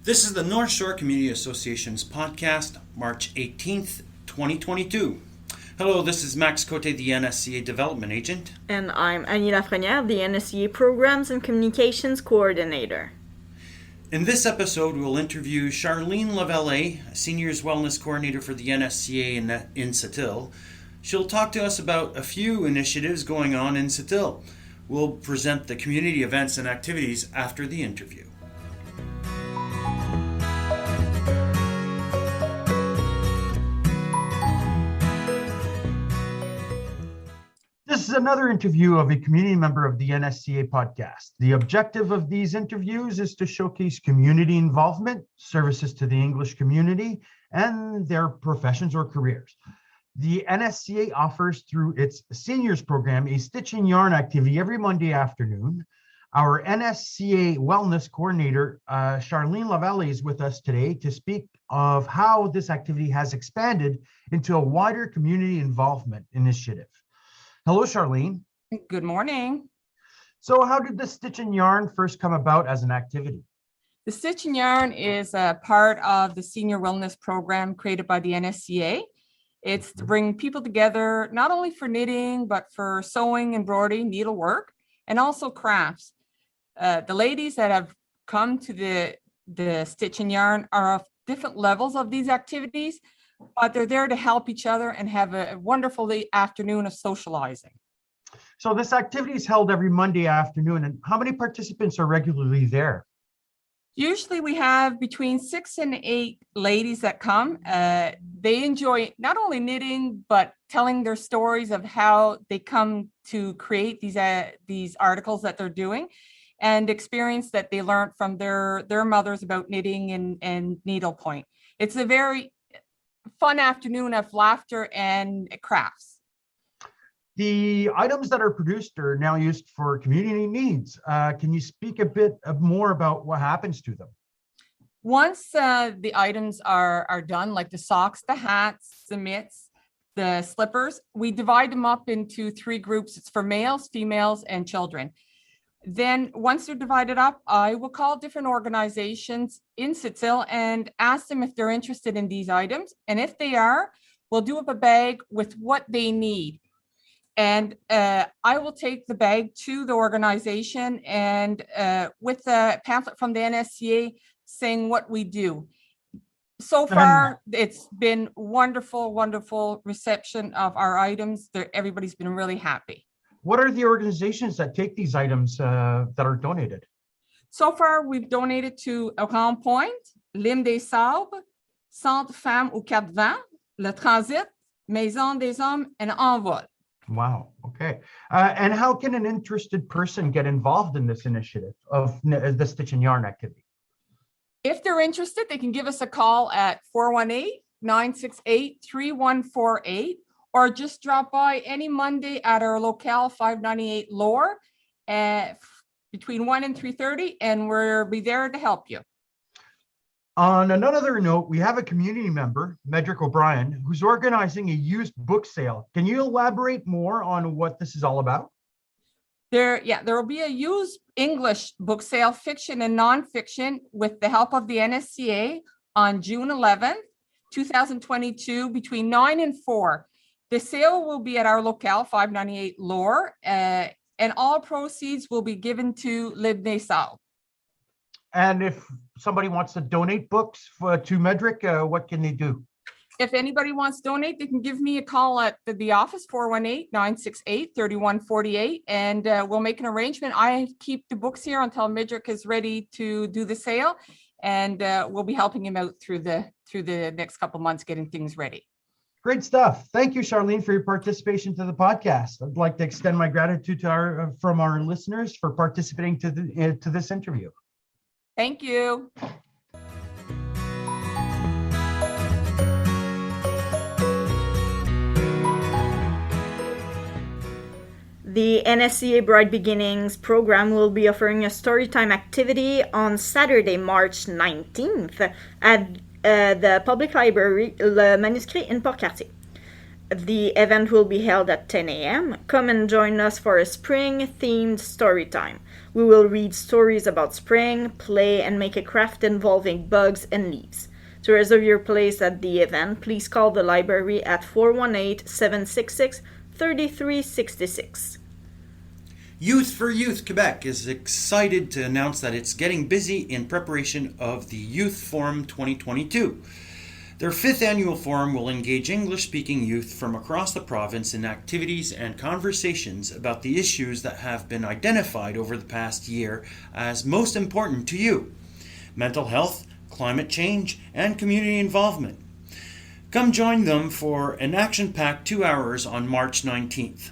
This is the North Shore Community Association's podcast, March 18th, 2022. Hello, this is Max Cote, the NSCA Development Agent. And I'm Annie Lafrenière, the NSCA Programs and Communications Coordinator. In this episode, we'll interview Charlene Lavallée, Seniors Wellness Coordinator for the NSCA in Sept-Îles. She'll talk to us about a few initiatives going on in Sept-Îles. We'll present the community events and activities after the interview. This is another interview of a community member of the NSCA podcast. The objective of these interviews is to showcase community involvement, services to the English community, and their professions or careers. The NSCA offers through its seniors program a stitch and yarn activity every Monday afternoon. Our NSCA wellness coordinator, Charlene Lavallée, is with us today to speak of how this activity has expanded into a wider community involvement initiative. Hello, Charlene. Good morning. So how did the Stitch and Yarn first come about as an activity? The Stitch and Yarn is a part of the Senior Wellness Program created by the NSCA. It's to bring people together, not only for knitting, but for sewing, embroidery, needlework, and also crafts. The ladies that have come to the Stitch and Yarn are of different levels of these activities, but they're there to help each other and have a wonderful afternoon of socializing. So this activity is held every Monday afternoon, and how many participants are regularly there? Usually we have between 6 and 8 ladies that come. They enjoy not only knitting, but telling their stories of how they come to create these articles that they're doing, and experience that they learned from their mothers about knitting and needlepoint. It's a very fun afternoon of laughter and crafts. The items that are produced are now used for community needs. Can you speak a bit more about what happens to them? Once the items are done, like the socks, the hats, the mitts, the slippers, we divide them up into 3 groups. It's for males, females, and children. Then once they're divided up, I will call different organizations in Sept-Îles and ask them if they're interested in these items. And if they are, we'll do up a bag with what they need. And I will take the bag to the organization and with a pamphlet from the NSCA saying what we do. So far, it's been wonderful reception of our items. Everybody's been really happy. What are the organizations that take these items that are donated? So far, we've donated to Grand Point, L'Île des Sables, Centre Femmes aux Quatre Vents, Le Transit, Maison des Hommes, and Envol. Wow. Okay. And how can an interested person get involved in this initiative of the Stitch and Yarn activity? If they're interested, they can give us a call at 418-968-3148. Or just drop by any Monday at our locale 598 Lower between 1 and 3:30, and we'll be there to help you. On another note, we have a community member, Medrick O'Brien, who's organizing a used book sale. Can you elaborate more on what this is all about? There will be a used English book sale, fiction and nonfiction, with the help of the NSCA on June 11th, 2022, between 9 and 4. The sale will be at our locale, 598 Lower, and all proceeds will be given to L'Île des Sables. And if somebody wants to donate books to Medrick, what can they do? If anybody wants to donate, they can give me a call at the office, 418-968-3148, and we'll make an arrangement. I keep the books here until Medrick is ready to do the sale, and we'll be helping him out through the next couple months getting things ready. Great stuff. Thank you, Charlene, for your participation to the podcast. I'd like to extend my gratitude to from our listeners for participating to this interview. Thank you. The NSCA Bright Beginnings program will be offering a storytime activity on Saturday, March 19th at the Public Library, Le Manuscrit in Port-Cartier. The event will be held at 10 a.m. Come and join us for a spring-themed story time. We will read stories about spring, play, and make a craft involving bugs and leaves. To reserve your place at the event, please call the library at 418-766-3366. Youth for Youth Quebec is excited to announce that it's getting busy in preparation of the Youth Forum 2022. Their 5th annual forum will engage English-speaking youth from across the province in activities and conversations about the issues that have been identified over the past year as most important to you: mental health, climate change, and community involvement. Come join them for an action-packed 2 hours on March 19th.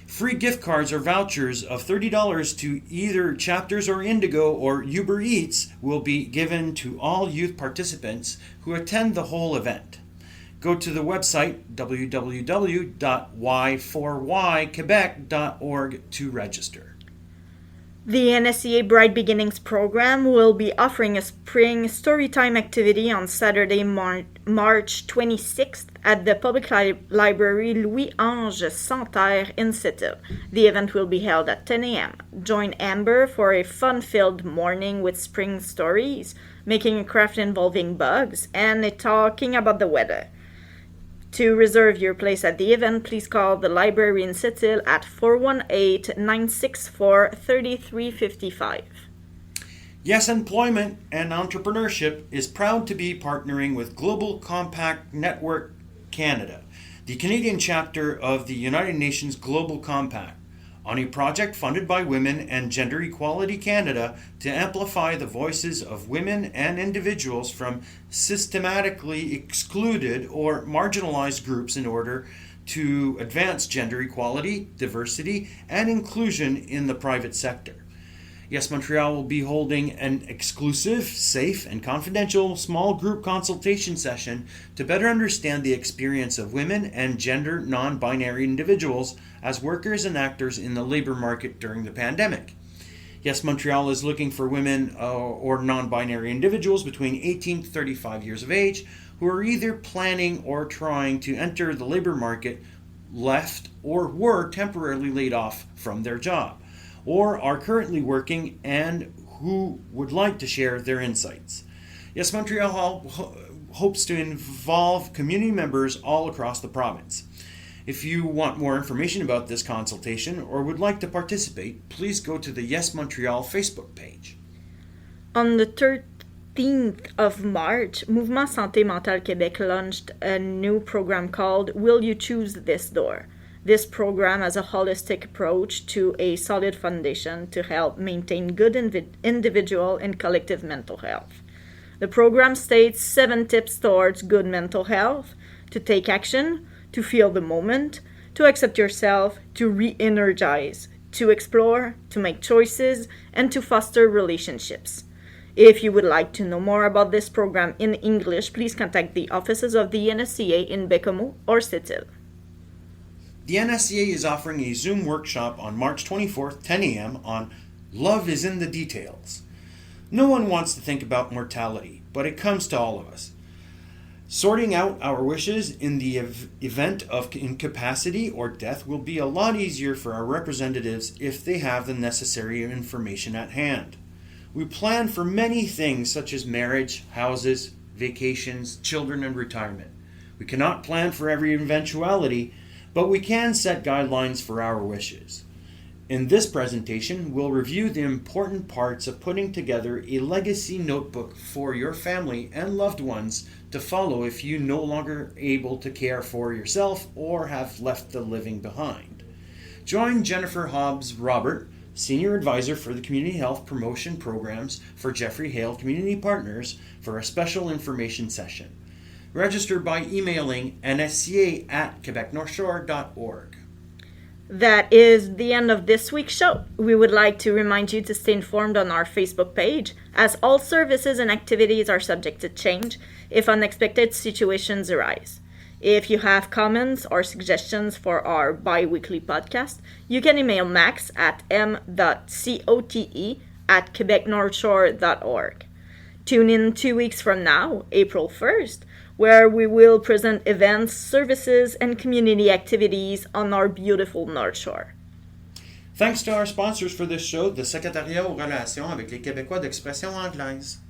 Free gift cards or vouchers of $30 to either Chapters or Indigo or Uber Eats will be given to all youth participants who attend the whole event. Go to the website www.y4yquebec.org to register. The NSCA Bright Beginnings program will be offering a spring storytime activity on Saturday, March 26th at the Public Library Louis-Ange Santerre in Sept-Îles. The event will be held at 10 a.m. Join Amber for a fun-filled morning with spring stories, making a craft involving bugs, and talking about the weather. To reserve your place at the event, please call the library in Sept-Îles at 418-964-3355. Yes Employment and Entrepreneurship is proud to be partnering with Global Compact Network Canada, the Canadian chapter of the United Nations Global Compact, on a project funded by Women and Gender Equality Canada to amplify the voices of women and individuals from systematically excluded or marginalized groups in order to advance gender equality, diversity, and inclusion in the private sector. Yes Montreal will be holding an exclusive, safe, and confidential small group consultation session to better understand the experience of women and gender non-binary individuals as workers and actors in the labor market during the pandemic. Yes Montreal is looking for women or non-binary individuals between 18 to 35 years of age who are either planning or trying to enter the labor market, left, or were temporarily laid off from their job, or are currently working and who would like to share their insights. Yes Montreal hopes to involve community members all across the province. If you want more information about this consultation or would like to participate, please go to the Yes Montreal Facebook page. On the 13th of March, Mouvement Santé Mentale Québec launched a new program called Will You Choose This Door? This program has a holistic approach to a solid foundation to help maintain good individual and collective mental health. The program states 7 tips towards good mental health: to take action, to feel the moment, to accept yourself, to re-energize, to explore, to make choices, and to foster relationships. If you would like to know more about this program in English, please contact the offices of the NSCA in baie-comeau or Sept-Îles. The NSCA is offering a Zoom workshop on March 24th, 10 a.m. on Love is in the Details. No one wants to think about mortality, but it comes to all of us. Sorting out our wishes in the event of incapacity or death will be a lot easier for our representatives if they have the necessary information at hand. We plan for many things such as marriage, houses, vacations, children, and retirement. We cannot plan for every eventuality, but we can set guidelines for our wishes. In this presentation, we'll review the important parts of putting together a legacy notebook for your family and loved ones to follow if you're no longer able to care for yourself or have left the living behind. Join Jennifer Hobbs-Robert, Senior Advisor for the Community Health Promotion Programs for Jeffrey Hale Community Partners, for a special information session. Register by emailing nsca@quebecnorthshore.org. That is the end of this week's show. We would like to remind you to stay informed on our Facebook page, as all services and activities are subject to change if unexpected situations arise. If you have comments or suggestions for our bi-weekly podcast, you can email max at m.cote@quebecnorthshore.org. Tune in 2 weeks from now, April 1st, where we will present events, services, and community activities on our beautiful North Shore. Thanks to our sponsors for this show, the Secrétariat aux relations avec les Québécois d'expression anglaise.